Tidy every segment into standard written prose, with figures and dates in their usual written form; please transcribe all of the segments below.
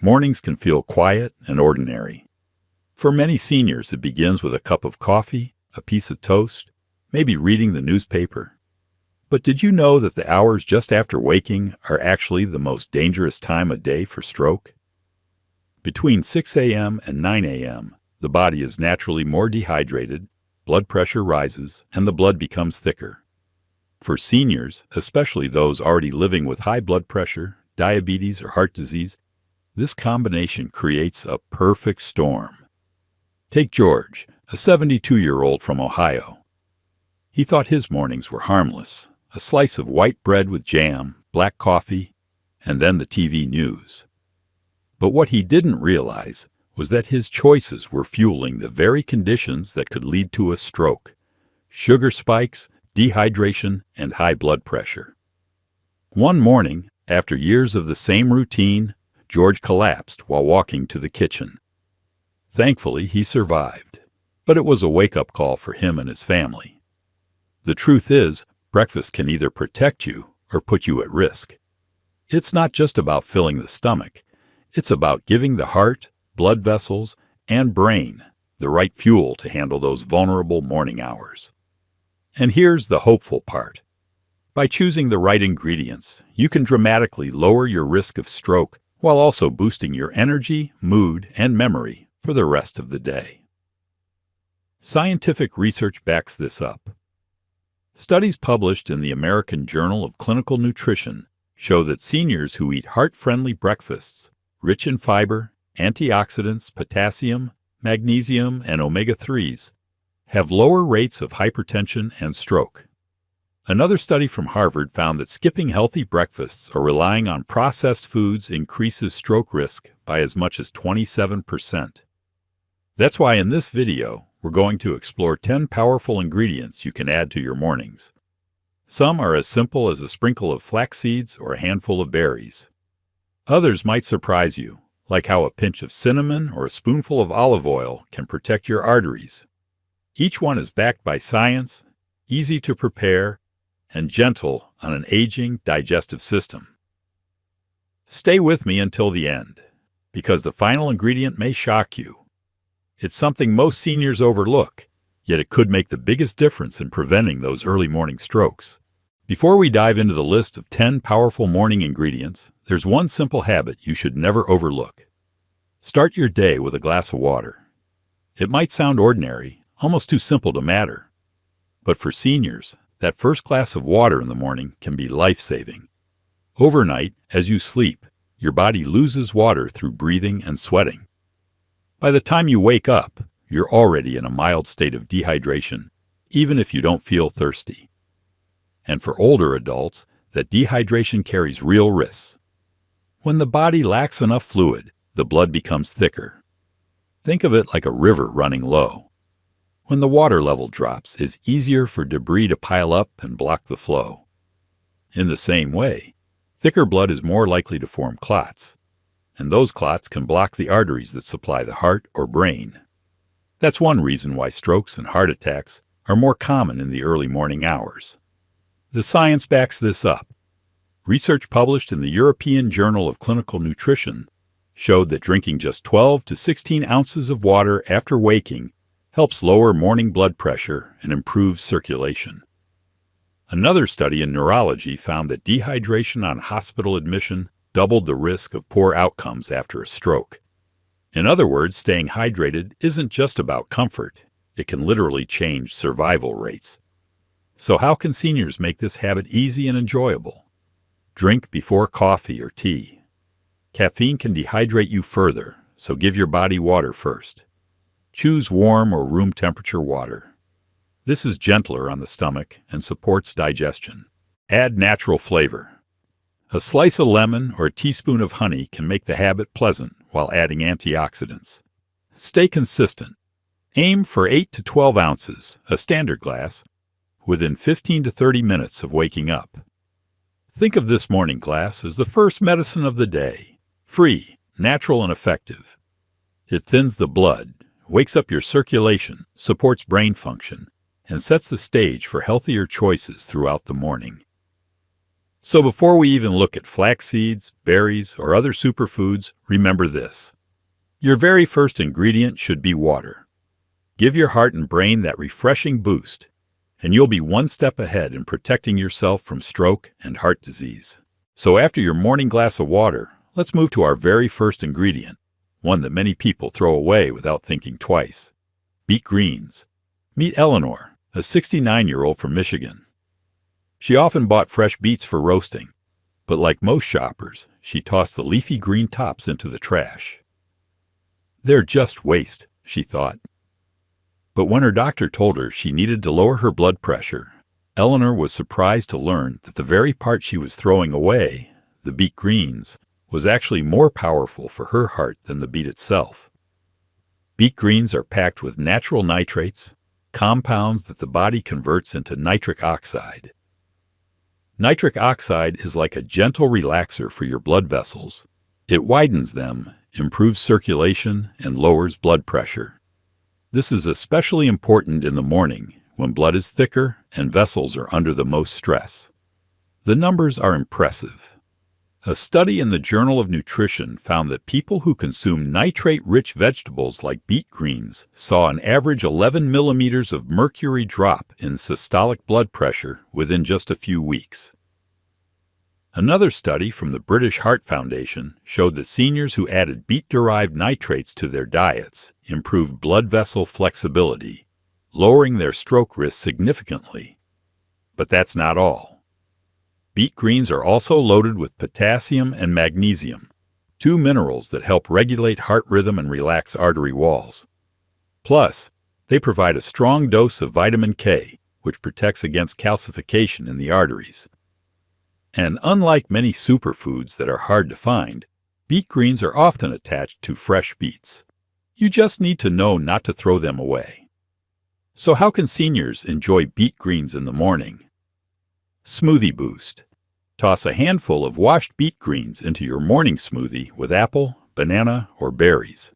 Mornings can feel quiet and ordinary. For many seniors, it begins with a cup of coffee, a piece of toast, maybe reading the newspaper. But did you know that the hours just after waking are actually the most dangerous time of day for stroke? Between 6 a.m. and 9 a.m., the body is naturally more dehydrated, blood pressure rises, and the blood becomes thicker. For seniors, especially those already living with high blood pressure, diabetes, or heart disease, this combination creates a perfect storm. Take George, a 72-year-old from Ohio. He thought his mornings were harmless, a slice of white bread with jam, black coffee, and then the TV news. But what he didn't realize was that his choices were fueling the very conditions that could lead to a stroke: sugar spikes, dehydration, and high blood pressure. One morning, after years of the same routine, George collapsed while walking to the kitchen. Thankfully, he survived, but it was a wake-up call for him and his family. The truth is, breakfast can either protect you or put you at risk. It's not just about filling the stomach. It's about giving the heart, blood vessels, and brain the right fuel to handle those vulnerable morning hours. And here's the hopeful part. By choosing the right ingredients, you can dramatically lower your risk of stroke while also boosting your energy, mood, and memory for the rest of the day. Scientific research backs this up. Studies published in the American Journal of Clinical Nutrition show that seniors who eat heart-friendly breakfasts, rich in fiber, antioxidants, potassium, magnesium, and omega-3s, have lower rates of hypertension and stroke. Another study from Harvard found that skipping healthy breakfasts or relying on processed foods increases stroke risk by as much as 27%. That's why in this video, we're going to explore 10 powerful ingredients you can add to your mornings. Some are as simple as a sprinkle of flax seeds or a handful of berries. Others might surprise you, like how a pinch of cinnamon or a spoonful of olive oil can protect your arteries. Each one is backed by science, easy to prepare, and gentle on an aging digestive system. Stay with me until the end, because the final ingredient may shock you. It's something most seniors overlook, yet it could make the biggest difference in preventing those early morning strokes. Before we dive into the list of 10 powerful morning ingredients, there's one simple habit you should never overlook. Start your day with a glass of water. It might sound ordinary, almost too simple to matter. But for seniors, that first glass of water in the morning can be life-saving. Overnight, as you sleep, your body loses water through breathing and sweating. By the time you wake up, you're already in a mild state of dehydration, even if you don't feel thirsty. And for older adults, that dehydration carries real risks. When the body lacks enough fluid, the blood becomes thicker. Think of it like a river running low. When the water level drops, it's easier for debris to pile up and block the flow. In the same way, thicker blood is more likely to form clots, and those clots can block the arteries that supply the heart or brain. That's one reason why strokes and heart attacks are more common in the early morning hours. The science backs this up. Research published in the European Journal of Clinical Nutrition showed that drinking just 12 to 16 ounces of water after waking helps lower morning blood pressure and improves circulation. Another study in neurology found that dehydration on hospital admission doubled the risk of poor outcomes after a stroke. In other words, staying hydrated isn't just about comfort. It can literally change survival rates. So how can seniors make this habit easy and enjoyable? Drink before coffee or tea. Caffeine can dehydrate you further, so give your body water first. Choose warm or room temperature water. This is gentler on the stomach and supports digestion. Add natural flavor. A slice of lemon or a teaspoon of honey can make the habit pleasant while adding antioxidants. Stay consistent. Aim for 8 to 12 ounces, a standard glass, within 15 to 30 minutes of waking up. Think of this morning glass as the first medicine of the day. Free, natural, and effective. It thins the blood, wakes up your circulation, supports brain function, and sets the stage for healthier choices throughout the morning. So before we even look at flax seeds, berries, or other superfoods, remember this. Your very first ingredient should be water. Give your heart and brain that refreshing boost, and you'll be one step ahead in protecting yourself from stroke and heart disease. So after your morning glass of water, let's move to our very first ingredient, one that many people throw away without thinking twice. Beet greens. Meet Eleanor, a 69-year-old from Michigan. She often bought fresh beets for roasting, but like most shoppers, she tossed the leafy green tops into the trash. They're just waste, she thought. But when her doctor told her she needed to lower her blood pressure, Eleanor was surprised to learn that the very part she was throwing away, the beet greens, was actually more powerful for her heart than the beet itself. Beet greens are packed with natural nitrates, compounds that the body converts into nitric oxide. Nitric oxide is like a gentle relaxer for your blood vessels. It widens them, improves circulation, and lowers blood pressure. This is especially important in the morning when blood is thicker and vessels are under the most stress. The numbers are impressive. A study in the Journal of Nutrition found that people who consume nitrate-rich vegetables like beet greens saw an average 11 millimeters of mercury drop in systolic blood pressure within just a few weeks. Another study from the British Heart Foundation showed that seniors who added beet-derived nitrates to their diets improved blood vessel flexibility, lowering their stroke risk significantly. But that's not all. Beet greens are also loaded with potassium and magnesium, two minerals that help regulate heart rhythm and relax artery walls. Plus, they provide a strong dose of vitamin K, which protects against calcification in the arteries. And unlike many superfoods that are hard to find, beet greens are often attached to fresh beets. You just need to know not to throw them away. So how can seniors enjoy beet greens in the morning? Smoothie Boost. Toss a handful of washed beet greens into your morning smoothie with apple, banana, or berries.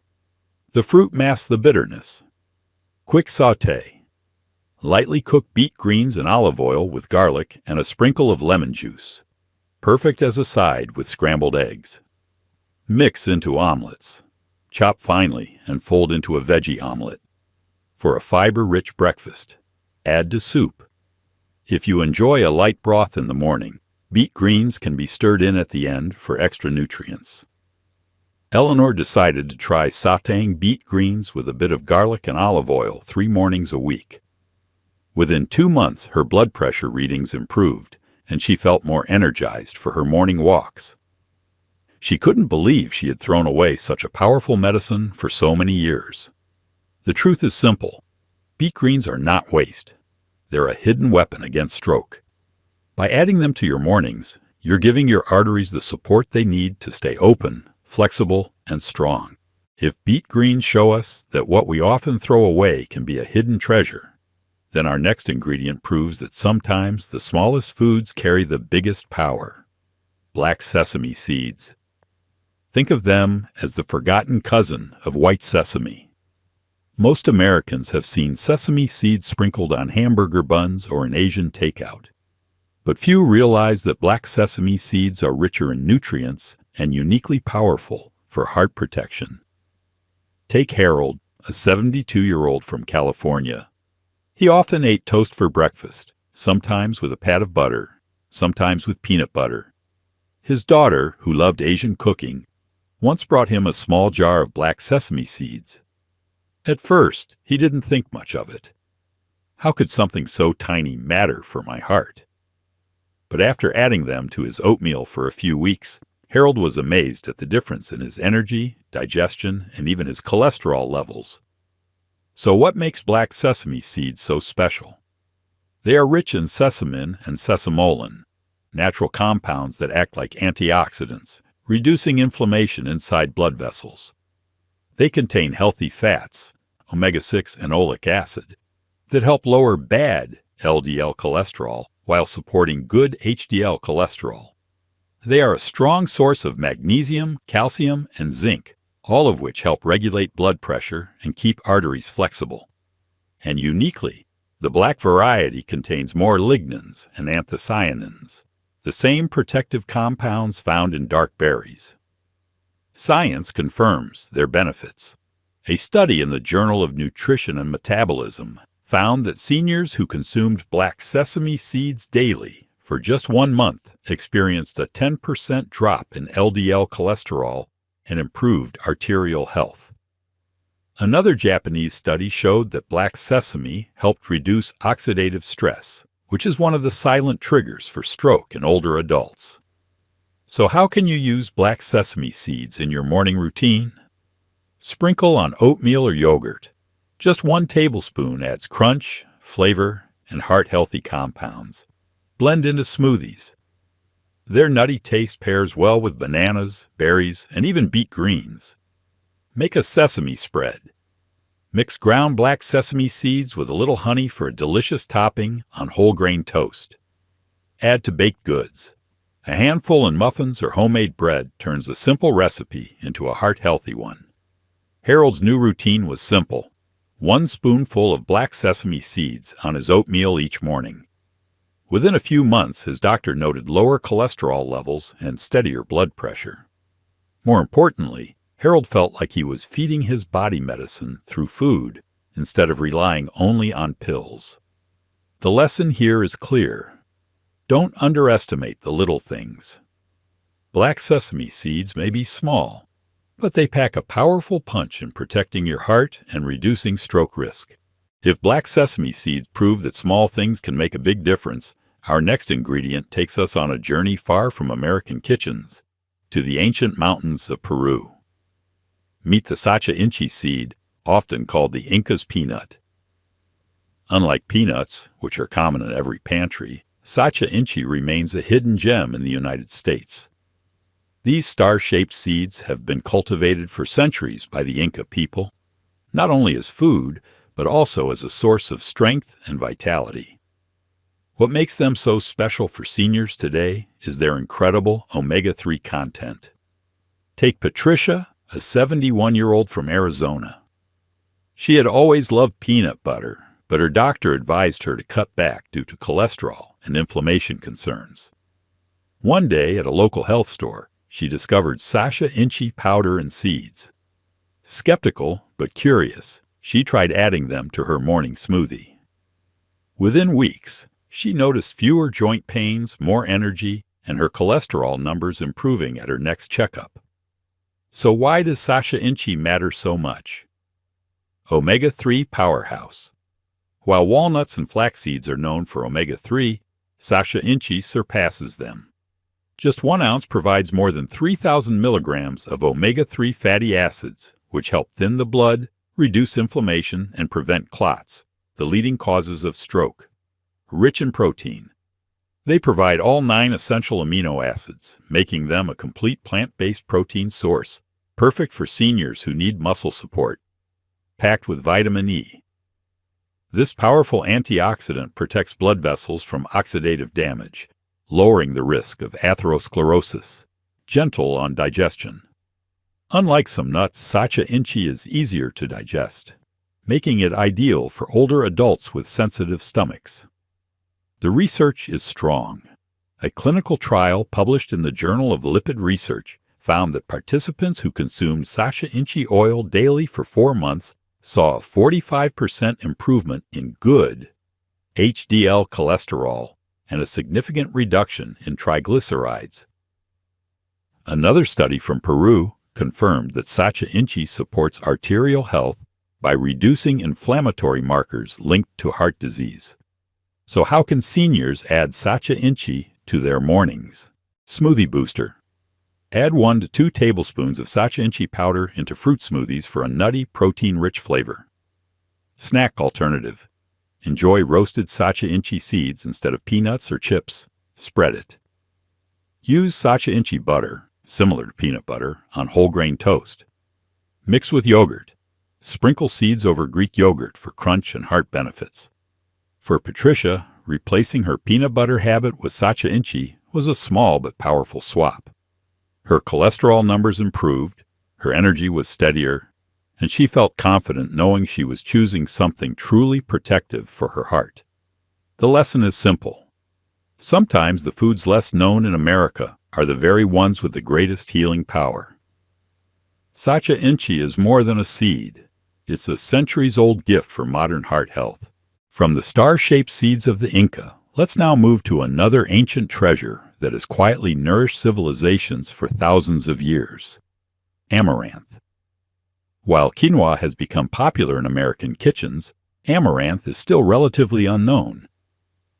The fruit masks the bitterness. Quick sauté. Lightly cook beet greens in olive oil with garlic and a sprinkle of lemon juice. Perfect as a side with scrambled eggs. Mix into omelets. Chop finely and fold into a veggie omelet. For a fiber-rich breakfast, add to soup. If you enjoy a light broth in the morning, beet greens can be stirred in at the end for extra nutrients. Eleanor decided to try sautéing beet greens with a bit of garlic and olive oil 3 mornings a week. Within 2 months, her blood pressure readings improved, and she felt more energized for her morning walks. She couldn't believe she had thrown away such a powerful medicine for so many years. The truth is simple. Beet greens are not waste. They're a hidden weapon against stroke. By adding them to your mornings, you're giving your arteries the support they need to stay open, flexible, and strong. If beet greens show us that what we often throw away can be a hidden treasure, then our next ingredient proves that sometimes the smallest foods carry the biggest power. Black sesame seeds. Think of them as the forgotten cousin of white sesame. Most Americans have seen sesame seeds sprinkled on hamburger buns or in Asian takeout. But few realize that black sesame seeds are richer in nutrients and uniquely powerful for heart protection. Take Harold, a 72-year-old from California. He often ate toast for breakfast, sometimes with a pat of butter, sometimes with peanut butter. His daughter, who loved Asian cooking, once brought him a small jar of black sesame seeds. At first, he didn't think much of it. How could something so tiny matter for my heart? But after adding them to his oatmeal for a few weeks, Harold was amazed at the difference in his energy, digestion, and even his cholesterol levels. So what makes black sesame seeds so special? They are rich in sesamin and sesamolin, natural compounds that act like antioxidants, reducing inflammation inside blood vessels. They contain healthy fats, omega-6 and oleic acid, that help lower bad LDL cholesterol while supporting good HDL cholesterol. They are a strong source of magnesium, calcium, and zinc, all of which help regulate blood pressure and keep arteries flexible. And uniquely, the black variety contains more lignans and anthocyanins, the same protective compounds found in dark berries. Science confirms their benefits. A study in the Journal of Nutrition and Metabolism found that seniors who consumed black sesame seeds daily for just 1 month experienced a 10% drop in LDL cholesterol and improved arterial health. Another Japanese study showed that black sesame helped reduce oxidative stress, which is one of the silent triggers for stroke in older adults. So how can you use black sesame seeds in your morning routine? Sprinkle on oatmeal or yogurt. Just 1 tablespoon adds crunch, flavor, and heart-healthy compounds. Blend into smoothies. Their nutty taste pairs well with bananas, berries, and even beet greens. Make a sesame spread. Mix ground black sesame seeds with a little honey for a delicious topping on whole grain toast. Add to baked goods. A handful in muffins or homemade bread turns a simple recipe into a heart-healthy one. Harold's new routine was simple: 1 spoonful of black sesame seeds on his oatmeal each morning. Within a few months, his doctor noted lower cholesterol levels and steadier blood pressure. More importantly, Harold felt like he was feeding his body medicine through food instead of relying only on pills. The lesson here is clear. Don't underestimate the little things. Black sesame seeds may be small, but they pack a powerful punch in protecting your heart and reducing stroke risk. If black sesame seeds prove that small things can make a big difference, our next ingredient takes us on a journey far from American kitchens to the ancient mountains of Peru. Meet the Sacha Inchi seed, often called the Inca's peanut. Unlike peanuts, which are common in every pantry, Sacha Inchi remains a hidden gem in the United States. These star-shaped seeds have been cultivated for centuries by the Inca people, not only as food, but also as a source of strength and vitality. What makes them so special for seniors today is their incredible omega-3 content. Take Patricia, a 71-year-old from Arizona. She had always loved peanut butter, but her doctor advised her to cut back due to cholesterol and inflammation concerns. One day at a local health store, she discovered Sacha Inchi powder and seeds. Skeptical but curious, she tried adding them to her morning smoothie. Within weeks, she noticed fewer joint pains, more energy, and her cholesterol numbers improving at her next checkup. So why does Sacha Inchi matter so much? Omega-3 powerhouse. While walnuts and flax seeds are known for omega-3, Sacha Inchi surpasses them. Just 1 ounce provides more than 3,000 milligrams of omega-3 fatty acids, which help thin the blood, reduce inflammation, and prevent clots, the leading causes of stroke. Rich in protein. They provide all 9 essential amino acids, making them a complete plant-based protein source, perfect for seniors who need muscle support. Packed with vitamin E. This powerful antioxidant protects blood vessels from oxidative damage, lowering the risk of atherosclerosis, gentle on digestion. Unlike some nuts, Sacha Inchi is easier to digest, making it ideal for older adults with sensitive stomachs. The research is strong. A clinical trial published in the Journal of Lipid Research found that participants who consumed Sacha Inchi oil daily for 4 months saw a 45% improvement in good HDL cholesterol and a significant reduction in triglycerides. Another study from Peru confirmed that Sacha Inchi supports arterial health by reducing inflammatory markers linked to heart disease. So how can seniors add Sacha Inchi to their mornings? Smoothie booster. Add 1 to 2 tablespoons of Sacha Inchi powder into fruit smoothies for a nutty, protein-rich flavor. Snack alternative. Enjoy roasted Sacha Inchi seeds instead of peanuts or chips. Spread it. Use Sacha Inchi butter, similar to peanut butter, on whole grain toast. Mix with yogurt. Sprinkle seeds over Greek yogurt for crunch and heart benefits. For Patricia, replacing her peanut butter habit with Sacha Inchi was a small but powerful swap. Her cholesterol numbers improved, her energy was steadier, and she felt confident knowing she was choosing something truly protective for her heart. The lesson is simple. Sometimes the foods less known in America are the very ones with the greatest healing power. Sacha Inchi is more than a seed. It's a centuries-old gift for modern heart health. From the star-shaped seeds of the Inca, let's now move to another ancient treasure that has quietly nourished civilizations for thousands of years: amaranth. While quinoa has become popular in American kitchens, amaranth is still relatively unknown.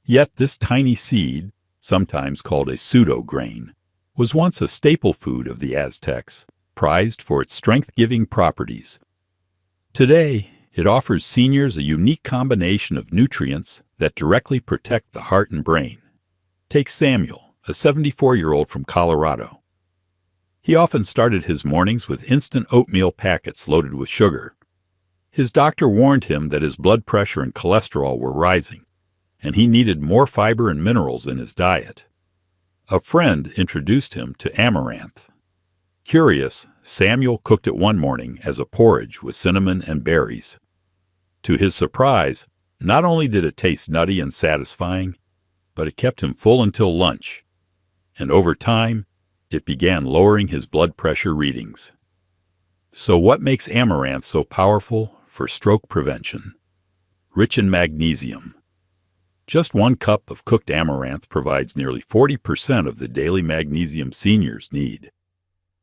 Yet this tiny seed, sometimes called a pseudo-grain, was once a staple food of the Aztecs, prized for its strength-giving properties. Today, it offers seniors a unique combination of nutrients that directly protect the heart and brain. Take Samuel, a 74-year-old from Colorado. He often started his mornings with instant oatmeal packets loaded with sugar. His doctor warned him that his blood pressure and cholesterol were rising, and he needed more fiber and minerals in his diet. A friend introduced him to amaranth. Curious, Samuel cooked it one morning as a porridge with cinnamon and berries. To his surprise, not only did it taste nutty and satisfying, but it kept him full until lunch. And over time, it began lowering his blood pressure readings. So what makes amaranth so powerful for stroke prevention? Rich in magnesium. Just 1 cup of cooked amaranth provides nearly 40% of the daily magnesium seniors need.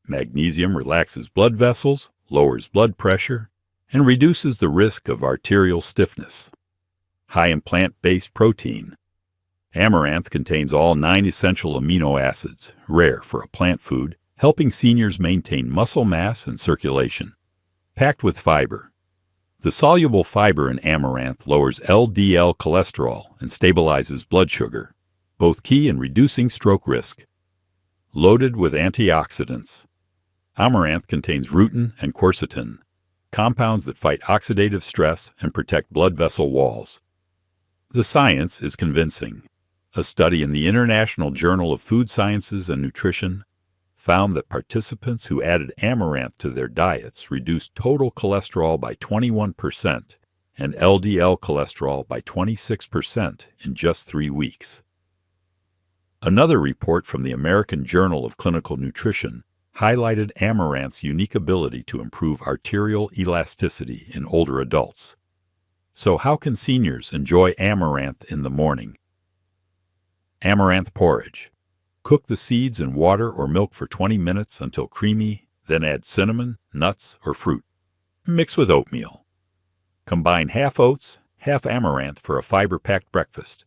Magnesium relaxes blood vessels, lowers blood pressure, and reduces the risk of arterial stiffness. High in plant-based protein. Amaranth contains all 9 essential amino acids, rare for a plant food, helping seniors maintain muscle mass and circulation. Packed with fiber. The soluble fiber in amaranth lowers LDL cholesterol and stabilizes blood sugar, both key in reducing stroke risk. Loaded with antioxidants. Amaranth contains rutin and quercetin, compounds that fight oxidative stress and protect blood vessel walls. The science is convincing. A study in the International Journal of Food Sciences and Nutrition found that participants who added amaranth to their diets reduced total cholesterol by 21% and LDL cholesterol by 26% in just 3 weeks. Another report from the American Journal of Clinical Nutrition highlighted amaranth's unique ability to improve arterial elasticity in older adults. So how can seniors enjoy amaranth in the morning? Amaranth porridge. Cook the seeds in water or milk for 20 minutes until creamy, then add cinnamon, nuts, or fruit. Mix with oatmeal. Combine half oats, half amaranth for a fiber-packed breakfast.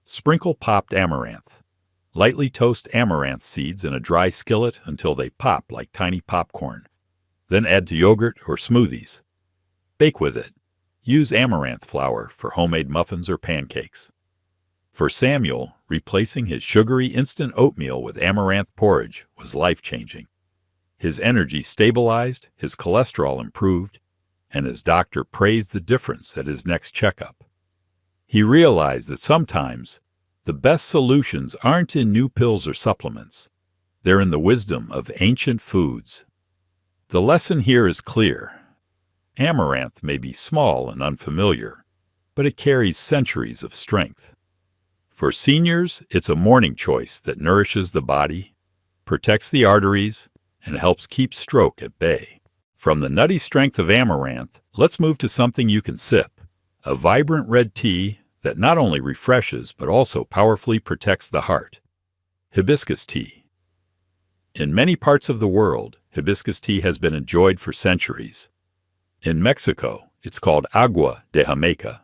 Sprinkle popped amaranth. Lightly toast amaranth seeds in a dry skillet until they pop like tiny popcorn. Then add to yogurt or smoothies. Bake with it. Use amaranth flour for homemade muffins or pancakes. For Samuel, replacing his sugary instant oatmeal with amaranth porridge was life-changing. His energy stabilized, his cholesterol improved, and his doctor praised the difference at his next checkup. He realized that sometimes the best solutions aren't in new pills or supplements. They're in the wisdom of ancient foods. The lesson here is clear. Amaranth may be small and unfamiliar, but it carries centuries of strength. For seniors, it's a morning choice that nourishes the body, protects the arteries, and helps keep stroke at bay. From the nutty strength of amaranth, let's move to something you can sip: a vibrant red tea that not only refreshes but also powerfully protects the heart. Hibiscus tea. In many parts of the world, hibiscus tea has been enjoyed for centuries. In Mexico, it's called agua de Jamaica.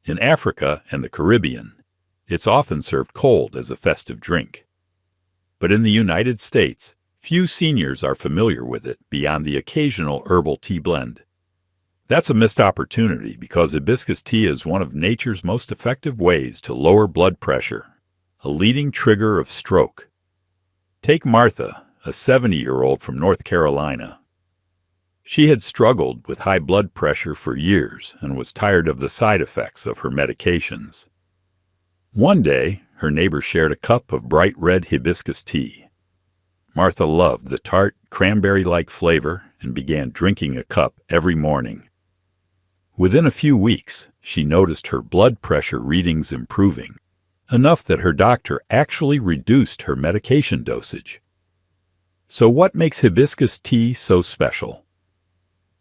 In Africa and the Caribbean, it's often served cold as a festive drink. But in the United States, few seniors are familiar with it beyond the occasional herbal tea blend. That's a missed opportunity because hibiscus tea is one of nature's most effective ways to lower blood pressure, a leading trigger of stroke. Take Martha, a 70-year-old from North Carolina. She had struggled with high blood pressure for years and was tired of the side effects of her medications. One day, her neighbor shared a cup of bright red hibiscus tea. Martha loved the tart, cranberry-like flavor and began drinking a cup every morning. Within a few weeks, she noticed her blood pressure readings improving, enough that her doctor actually reduced her medication dosage. So what makes hibiscus tea so special?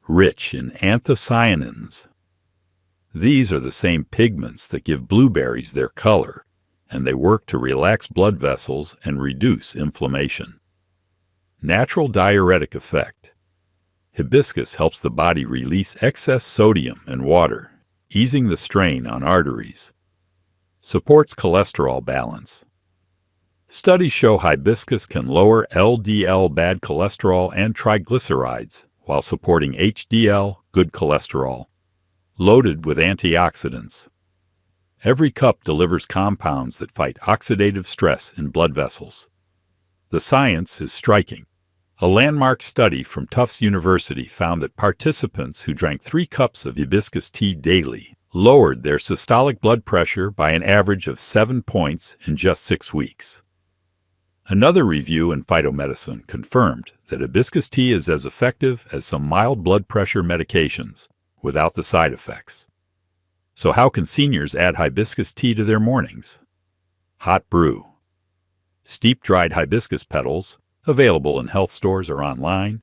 Rich in anthocyanins. These are the same pigments that give blueberries their color, and they work to relax blood vessels and reduce inflammation. Natural diuretic effect. Hibiscus helps the body release excess sodium and water, easing the strain on arteries. Supports cholesterol balance. Studies show hibiscus can lower LDL bad cholesterol and triglycerides while supporting HDL good cholesterol. Loaded with antioxidants. Every cup delivers compounds that fight oxidative stress in blood vessels. The science is striking. A landmark study from Tufts University found that participants who drank 3 cups of hibiscus tea daily lowered their systolic blood pressure by an average of 7 points in just 6 weeks. Another review in Phytomedicine confirmed that hibiscus tea is as effective as some mild blood pressure medications without the side effects. So how can seniors add hibiscus tea to their mornings? Hot brew. Steep dried hibiscus petals, available in health stores or online,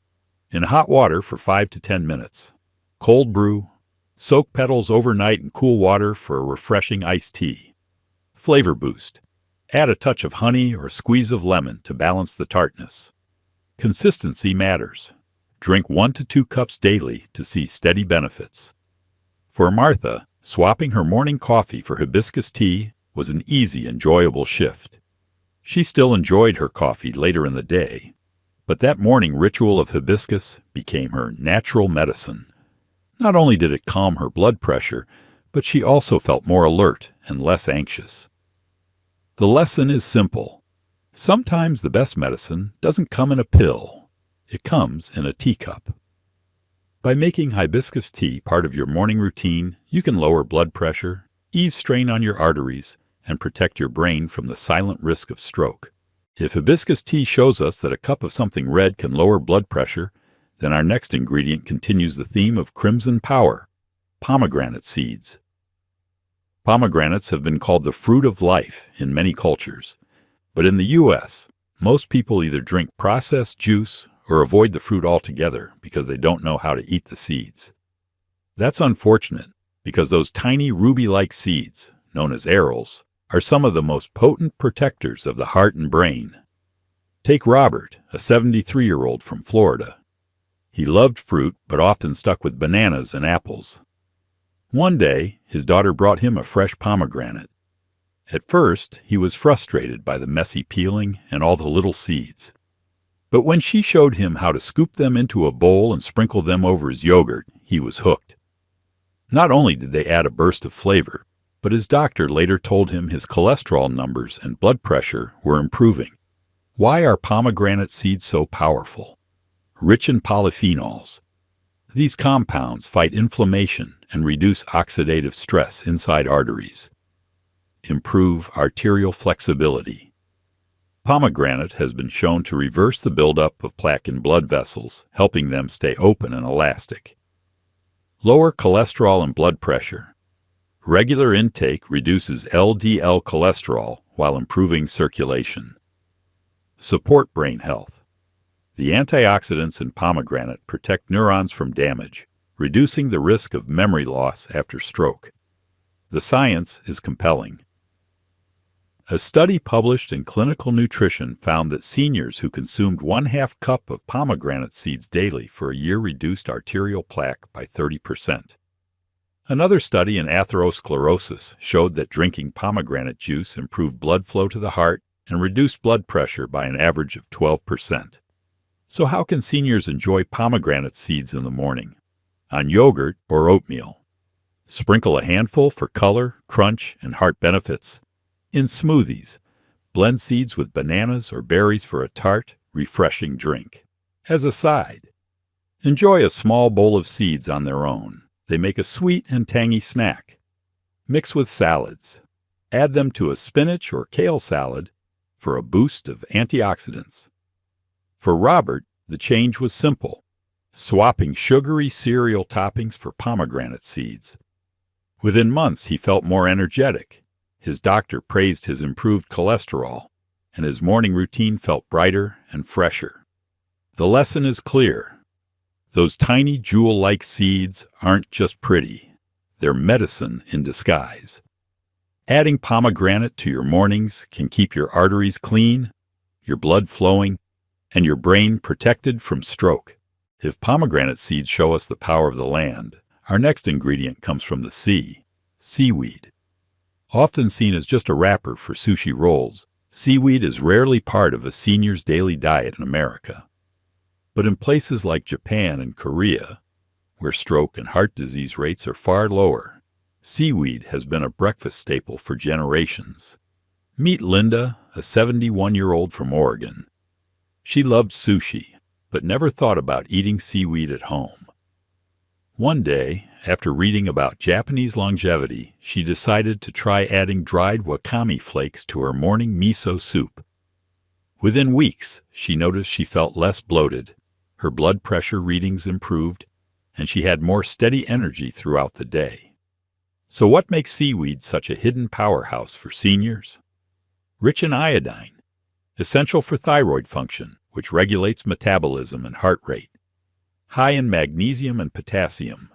in hot water for 5 to 10 minutes. Cold brew. Soak petals overnight in cool water for a refreshing iced tea. Flavor boost. Add a touch of honey or a squeeze of lemon to balance the tartness. Consistency matters. Drink 1 to 2 cups daily to see steady benefits. For Martha, swapping her morning coffee for hibiscus tea was an easy, enjoyable shift. She still enjoyed her coffee later in the day, but that morning ritual of hibiscus became her natural medicine. Not only did it calm her blood pressure, but she also felt more alert and less anxious. The lesson is simple. Sometimes the best medicine doesn't come in a pill. It comes in a teacup. By making hibiscus tea part of your morning routine, you can lower blood pressure, ease strain on your arteries, and protect your brain from the silent risk of stroke. If hibiscus tea shows us that a cup of something red can lower blood pressure, then our next ingredient continues the theme of crimson power: pomegranate seeds. Pomegranates have been called the fruit of life in many cultures, but in the U.S., most people either drink processed juice or avoid the fruit altogether because they don't know how to eat the seeds. That's unfortunate, because those tiny ruby-like seeds, known as arils, are some of the most potent protectors of the heart and brain. Take Robert, a 73-year-old from Florida. He loved fruit, but often stuck with bananas and apples. One day, his daughter brought him a fresh pomegranate. At first, he was frustrated by the messy peeling and all the little seeds. But when she showed him how to scoop them into a bowl and sprinkle them over his yogurt, he was hooked. Not only did they add a burst of flavor, but his doctor later told him his cholesterol numbers and blood pressure were improving. Why are pomegranate seeds so powerful? Rich in polyphenols. These compounds fight inflammation and reduce oxidative stress inside arteries. Improve arterial flexibility. Pomegranate has been shown to reverse the buildup of plaque in blood vessels, helping them stay open and elastic. Lower cholesterol and blood pressure. Regular intake reduces LDL cholesterol while improving circulation. Support brain health. The antioxidants in pomegranate protect neurons from damage, reducing the risk of memory loss after stroke. The science is compelling. A study published in Clinical Nutrition found that seniors who consumed 1/2 cup of pomegranate seeds daily for a year reduced arterial plaque by 30%. Another study in atherosclerosis showed that drinking pomegranate juice improved blood flow to the heart and reduced blood pressure by an average of 12%. So how can seniors enjoy pomegranate seeds in the morning? On yogurt or oatmeal. Sprinkle a handful for color, crunch, and heart benefits. In smoothies, blend seeds with bananas or berries for a tart, refreshing drink. As a side, enjoy a small bowl of seeds on their own. They make a sweet and tangy snack. Mix with salads. Add them to a spinach or kale salad for a boost of antioxidants. For Robert, the change was simple: swapping sugary cereal toppings for pomegranate seeds. Within months, he felt more energetic. His doctor praised his improved cholesterol, and his morning routine felt brighter and fresher. The lesson is clear. Those tiny jewel-like seeds aren't just pretty. They're medicine in disguise. Adding pomegranate to your mornings can keep your arteries clean, your blood flowing, and your brain protected from stroke. If pomegranate seeds show us the power of the land, our next ingredient comes from the sea, seaweed. Often seen as just a wrapper for sushi rolls, seaweed is rarely part of a senior's daily diet in America. But in places like Japan and Korea, where stroke and heart disease rates are far lower, seaweed has been a breakfast staple for generations. Meet Linda, a 71-year-old from Oregon. She loved sushi, but never thought about eating seaweed at home. One day, after reading about Japanese longevity, she decided to try adding dried wakame flakes to her morning miso soup. Within weeks, she noticed she felt less bloated, her blood pressure readings improved, and she had more steady energy throughout the day. So what makes seaweed such a hidden powerhouse for seniors? Rich in iodine, essential for thyroid function, which regulates metabolism and heart rate. High in magnesium and potassium.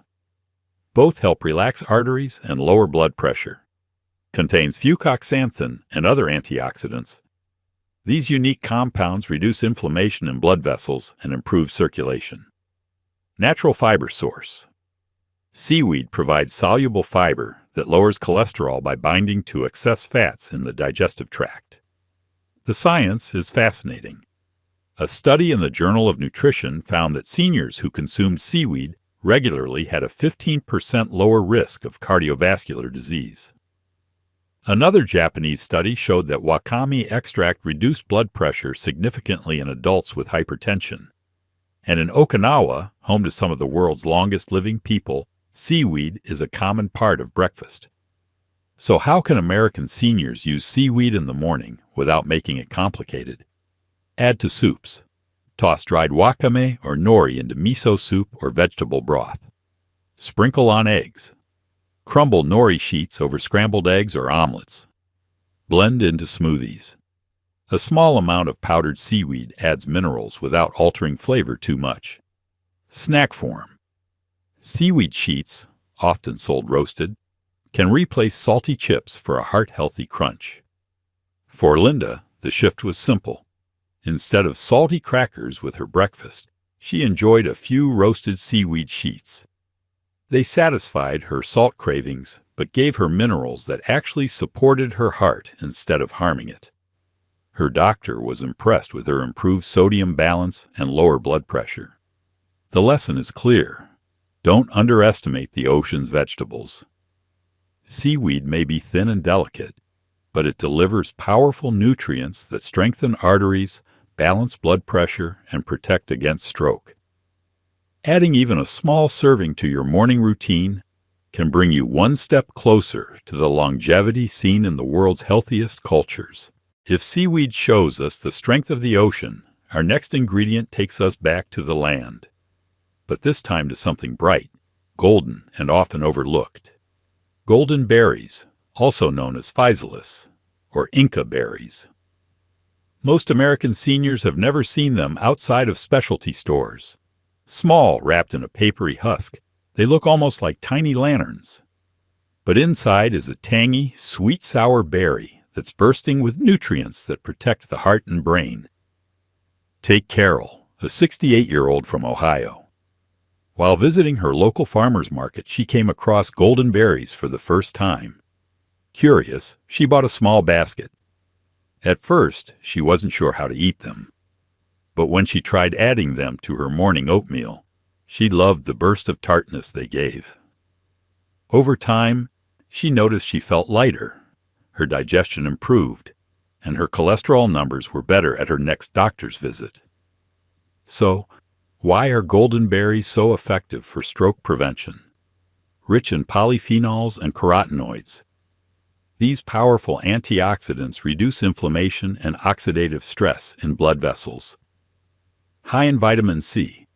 Both help relax arteries and lower blood pressure. Contains fucoxanthin and other antioxidants. These unique compounds reduce inflammation in blood vessels and improve circulation. Natural fiber source. Seaweed provides soluble fiber that lowers cholesterol by binding to excess fats in the digestive tract. The science is fascinating. A study in the Journal of Nutrition found that seniors who consumed seaweed regularly had a 15% lower risk of cardiovascular disease. Another Japanese study showed that wakame extract reduced blood pressure significantly in adults with hypertension. And in Okinawa, home to some of the world's longest living people, seaweed is a common part of breakfast. So how can American seniors use seaweed in the morning without making it complicated? Add to soups. Toss dried wakame or nori into miso soup or vegetable broth. Sprinkle on eggs. Crumble nori sheets over scrambled eggs or omelets. Blend into smoothies. A small amount of powdered seaweed adds minerals without altering flavor too much. Snack form. Seaweed sheets, often sold roasted, can replace salty chips for a heart-healthy crunch. For Linda, the shift was simple. Instead of salty crackers with her breakfast, she enjoyed a few roasted seaweed sheets. They satisfied her salt cravings, but gave her minerals that actually supported her heart instead of harming it. Her doctor was impressed with her improved sodium balance and lower blood pressure. The lesson is clear. Don't underestimate the ocean's vegetables. Seaweed may be thin and delicate, but it delivers powerful nutrients that strengthen arteries, balance blood pressure, and protect against stroke. Adding even a small serving to your morning routine can bring you one step closer to the longevity seen in the world's healthiest cultures. If seaweed shows us the strength of the ocean, our next ingredient takes us back to the land. But this time to something bright, golden, and often overlooked. Golden berries, also known as physalis, or Inca berries. Most American seniors have never seen them outside of specialty stores. Small, wrapped in a papery husk, they look almost like tiny lanterns. But inside is a tangy, sweet-sour berry that's bursting with nutrients that protect the heart and brain. Take Carol, a 68-year-old from Ohio. While visiting her local farmer's market, she came across golden berries for the first time. Curious, she bought a small basket. At first, she wasn't sure how to eat them. But when she tried adding them to her morning oatmeal, she loved the burst of tartness they gave. Over time, she noticed she felt lighter, her digestion improved, and her cholesterol numbers were better at her next doctor's visit. So, why are golden berries so effective for stroke prevention? Rich in polyphenols and carotenoids, these powerful antioxidants reduce inflammation and oxidative stress in blood vessels. High in vitamin C.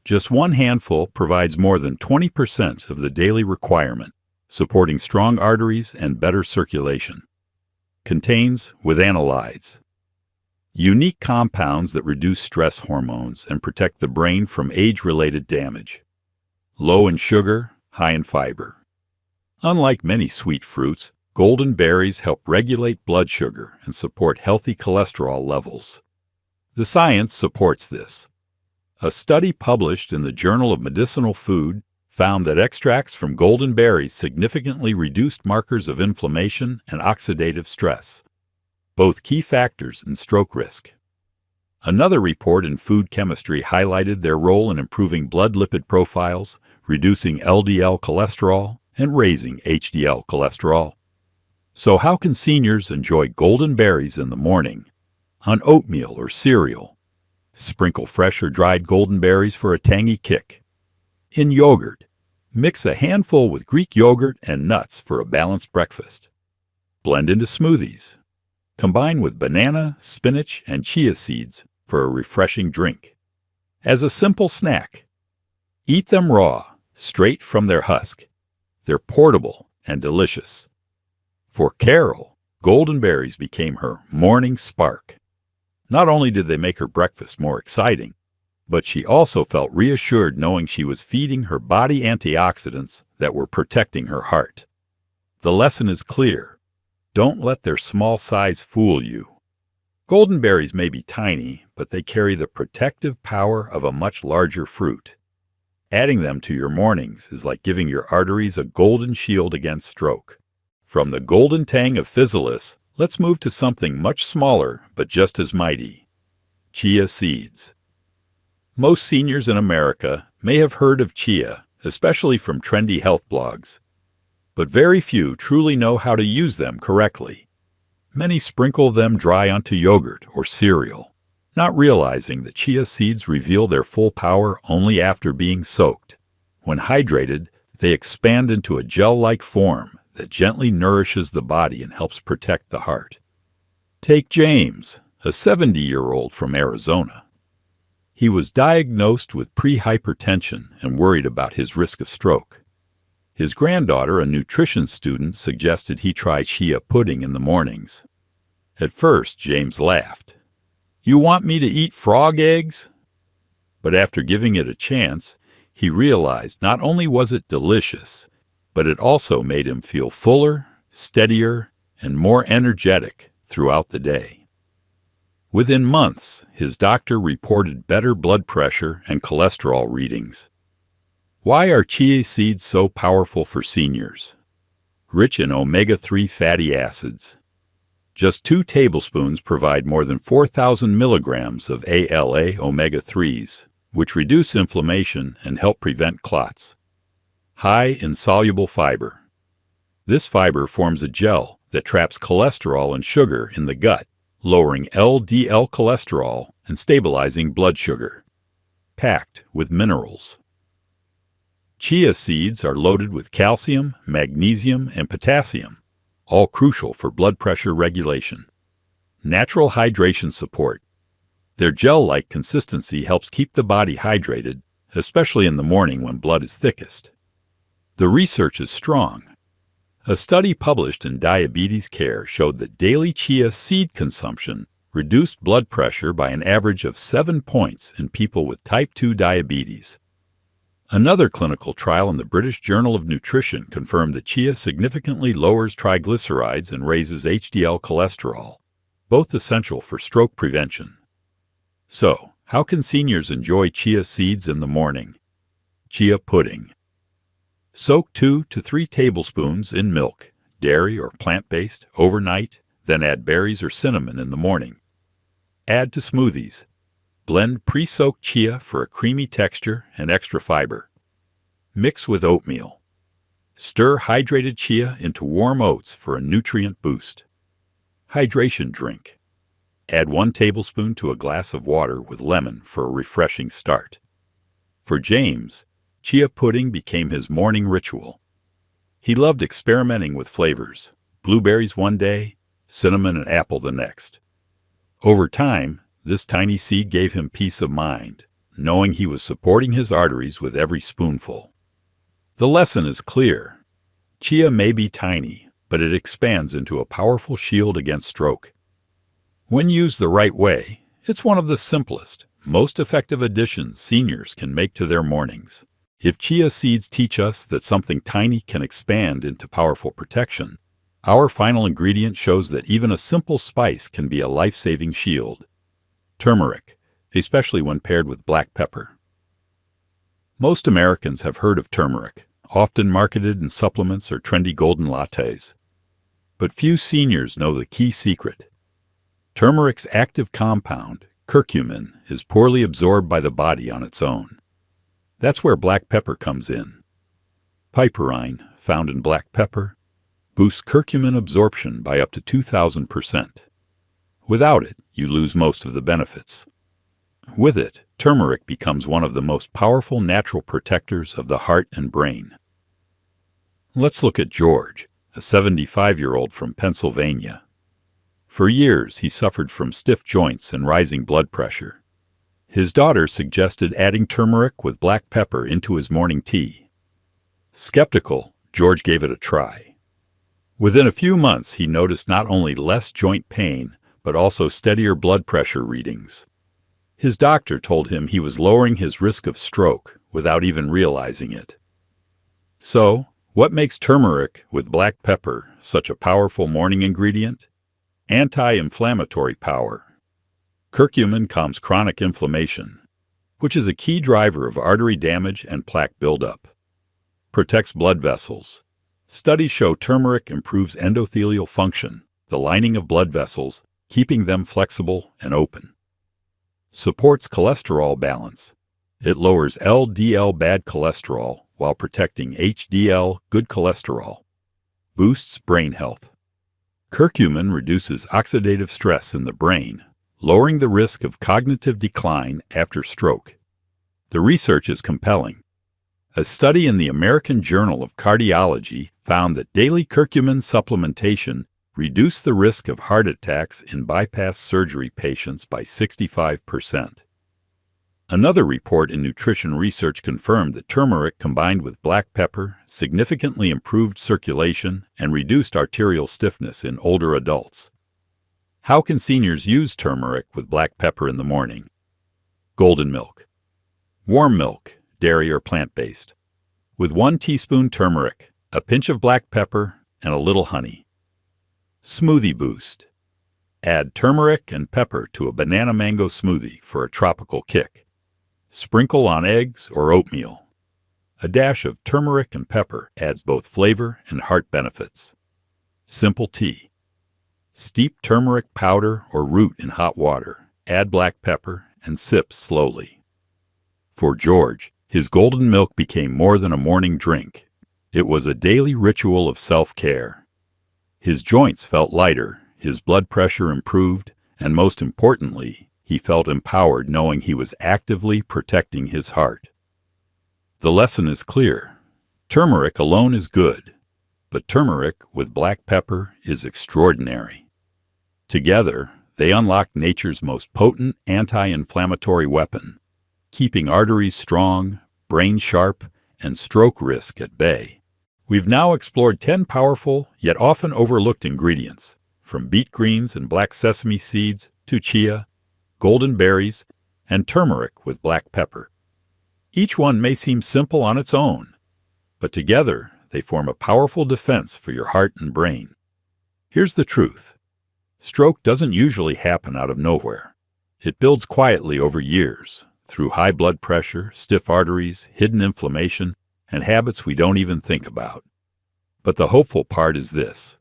Just one handful provides more than 20% of the daily requirement, supporting strong arteries and better circulation. Contains withanolides, unique compounds that reduce stress hormones and protect the brain from age-related damage. Low in sugar, high in fiber. Unlike many sweet fruits, golden berries help regulate blood sugar and support healthy cholesterol levels. The science supports this. A study published in the Journal of Medicinal Food found that extracts from golden berries significantly reduced markers of inflammation and oxidative stress, both key factors in stroke risk. Another report in Food Chemistry highlighted their role in improving blood lipid profiles, reducing LDL cholesterol, and raising HDL cholesterol. So how can seniors enjoy golden berries in the morning? On oatmeal or cereal. Sprinkle fresh or dried golden berries for a tangy kick. In yogurt, mix a handful with Greek yogurt and nuts for a balanced breakfast. Blend into smoothies. Combine with banana, spinach, and chia seeds for a refreshing drink. As a simple snack, eat them raw, straight from their husk. They're portable and delicious. For Carol, golden berries became her morning spark. Not only did they make her breakfast more exciting, but she also felt reassured knowing she was feeding her body antioxidants that were protecting her heart. The lesson is clear. Don't let their small size fool you. Golden berries may be tiny, but they carry the protective power of a much larger fruit. Adding them to your mornings is like giving your arteries a golden shield against stroke. From the golden tang of physalis, let's move to something much smaller but just as mighty. Chia seeds. Most seniors in America may have heard of chia, especially from trendy health blogs. But very few truly know how to use them correctly. Many sprinkle them dry onto yogurt or cereal, not realizing that chia seeds reveal their full power only after being soaked. When hydrated, they expand into a gel-like form that gently nourishes the body and helps protect the heart. Take James, a 70-year-old from Arizona. He was diagnosed with prehypertension and worried about his risk of stroke. His granddaughter, a nutrition student, suggested he try chia pudding in the mornings. At first, James laughed. "You want me to eat frog eggs?" But after giving it a chance, he realized not only was it delicious, but it also made him feel fuller, steadier, and more energetic throughout the day. Within months, his doctor reported better blood pressure and cholesterol readings. Why are chia seeds so powerful for seniors? Rich in omega-3 fatty acids. Just 2 tablespoons provide more than 4,000 milligrams of ALA omega-3s, which reduce inflammation and help prevent clots. High in soluble fiber. This fiber forms a gel that traps cholesterol and sugar in the gut, lowering LDL cholesterol and stabilizing blood sugar. Packed with minerals. Chia seeds are loaded with calcium, magnesium, and potassium, all crucial for blood pressure regulation. Natural hydration support. Their gel-like consistency helps keep the body hydrated, especially in the morning when blood is thickest. The research is strong. A study published in Diabetes Care showed that daily chia seed consumption reduced blood pressure by an average of 7 points in people with type 2 diabetes. Another clinical trial in the British Journal of Nutrition confirmed that chia significantly lowers triglycerides and raises HDL cholesterol, both essential for stroke prevention. So, how can seniors enjoy chia seeds in the morning? Chia pudding. Soak 2 to 3 tablespoons in milk, dairy or plant-based, overnight, then add berries or cinnamon in the morning. Add to smoothies. Blend pre-soaked chia for a creamy texture and extra fiber. Mix with oatmeal. Stir hydrated chia into warm oats for a nutrient boost. Hydration drink. Add 1 tablespoon to a glass of water with lemon for a refreshing start. For James, chia pudding became his morning ritual. He loved experimenting with flavors, blueberries one day, cinnamon and apple the next. Over time, this tiny seed gave him peace of mind, knowing he was supporting his arteries with every spoonful. The lesson is clear. Chia may be tiny, but it expands into a powerful shield against stroke. When used the right way, it's one of the simplest, most effective additions seniors can make to their mornings. If chia seeds teach us that something tiny can expand into powerful protection, our final ingredient shows that even a simple spice can be a life-saving shield. Turmeric, especially when paired with black pepper. Most Americans have heard of turmeric, often marketed in supplements or trendy golden lattes. But few seniors know the key secret. Turmeric's active compound, curcumin, is poorly absorbed by the body on its own. That's where black pepper comes in. Piperine, found in black pepper, boosts curcumin absorption by up to 2,000%. Without it, you lose most of the benefits. With it, turmeric becomes one of the most powerful natural protectors of the heart and brain. Let's look at George, a 75-year-old from Pennsylvania. For years, he suffered from stiff joints and rising blood pressure. His daughter suggested adding turmeric with black pepper into his morning tea. Skeptical, George gave it a try. Within a few months, he noticed not only less joint pain, but also steadier blood pressure readings. His doctor told him he was lowering his risk of stroke without even realizing it. So, what makes turmeric with black pepper such a powerful morning ingredient? Anti-inflammatory power. Curcumin calms chronic inflammation, which is a key driver of artery damage and plaque buildup. Protects blood vessels. Studies show turmeric improves endothelial function, the lining of blood vessels, keeping them flexible and open. Supports cholesterol balance. It lowers LDL bad cholesterol while protecting HDL good cholesterol. Boosts brain health. Curcumin reduces oxidative stress in the brain, lowering the risk of cognitive decline after stroke. The research is compelling. A study in the American Journal of Cardiology found that daily curcumin supplementation reduced the risk of heart attacks in bypass surgery patients by 65%. Another report in Nutrition Research confirmed that turmeric combined with black pepper significantly improved circulation and reduced arterial stiffness in older adults. How can seniors use turmeric with black pepper in the morning? Golden milk. Warm milk, dairy or plant-based. With 1 teaspoon turmeric, a pinch of black pepper, and a little honey. Smoothie boost. Add turmeric and pepper to a banana mango smoothie for a tropical kick. Sprinkle on eggs or oatmeal. A dash of turmeric and pepper adds both flavor and heart benefits. Simple tea. Steep turmeric powder or root in hot water, add black pepper, and sip slowly. For George, his golden milk became more than a morning drink. It was a daily ritual of self-care. His joints felt lighter, his blood pressure improved, and most importantly, he felt empowered knowing he was actively protecting his heart. The lesson is clear. Turmeric alone is good, but turmeric with black pepper is extraordinary. Together, they unlock nature's most potent anti-inflammatory weapon, keeping arteries strong, brain sharp, and stroke risk at bay. We've now explored 10 powerful, yet often overlooked ingredients, from beet greens and black sesame seeds to chia, golden berries, and turmeric with black pepper. Each one may seem simple on its own, but together they form a powerful defense for your heart and brain. Here's the truth. Stroke doesn't usually happen out of nowhere. It builds quietly over years, through high blood pressure, stiff arteries, hidden inflammation, and habits we don't even think about. But the hopeful part is this.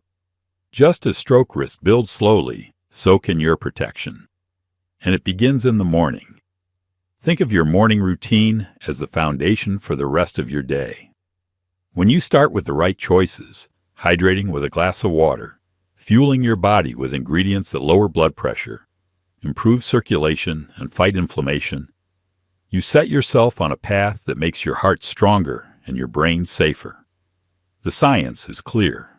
Just as stroke risk builds slowly, so can your protection. And it begins in the morning. Think of your morning routine as the foundation for the rest of your day. When you start with the right choices, hydrating with a glass of water, fueling your body with ingredients that lower blood pressure, improve circulation, and fight inflammation, you set yourself on a path that makes your heart stronger and your brain safer. The science is clear.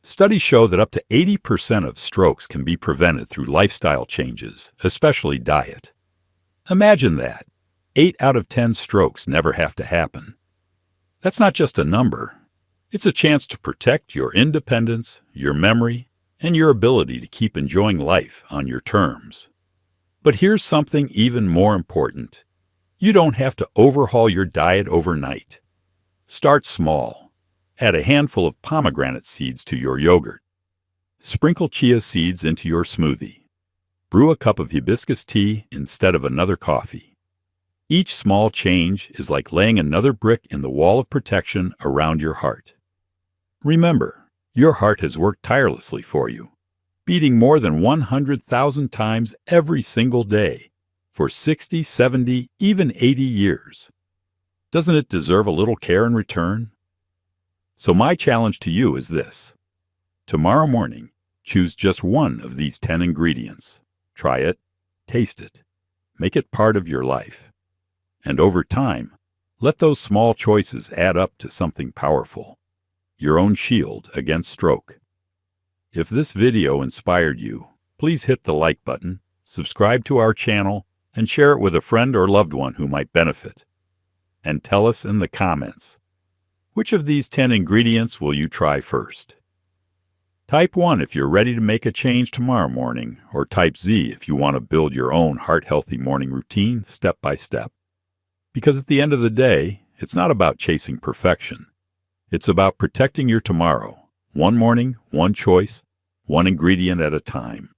Studies show that up to 80% of strokes can be prevented through lifestyle changes, especially diet. Imagine that. 8 out of 10 strokes never have to happen. That's not just a number. It's a chance to protect your independence, your memory, and your ability to keep enjoying life on your terms. But here's something even more important. You don't have to overhaul your diet overnight. Start small. Add a handful of pomegranate seeds to your yogurt. Sprinkle chia seeds into your smoothie. Brew a cup of hibiscus tea instead of another coffee. Each small change is like laying another brick in the wall of protection around your heart. Remember, your heart has worked tirelessly for you, beating more than 100,000 times every single day for 60, 70, even 80 years. Doesn't it deserve a little care in return? So my challenge to you is this. Tomorrow morning, choose just one of these 10 ingredients. Try it, taste it, make it part of your life. And over time, let those small choices add up to something powerful, your own shield against stroke. If this video inspired you, please hit the like button, subscribe to our channel, and share it with a friend or loved one who might benefit. And tell us in the comments, which of these 10 ingredients will you try first? Type 1 if you're ready to make a change tomorrow morning, or type Z if you want to build your own heart-healthy morning routine step by step. Because at the end of the day, it's not about chasing perfection. It's about protecting your tomorrow, one morning, one choice, one ingredient at a time.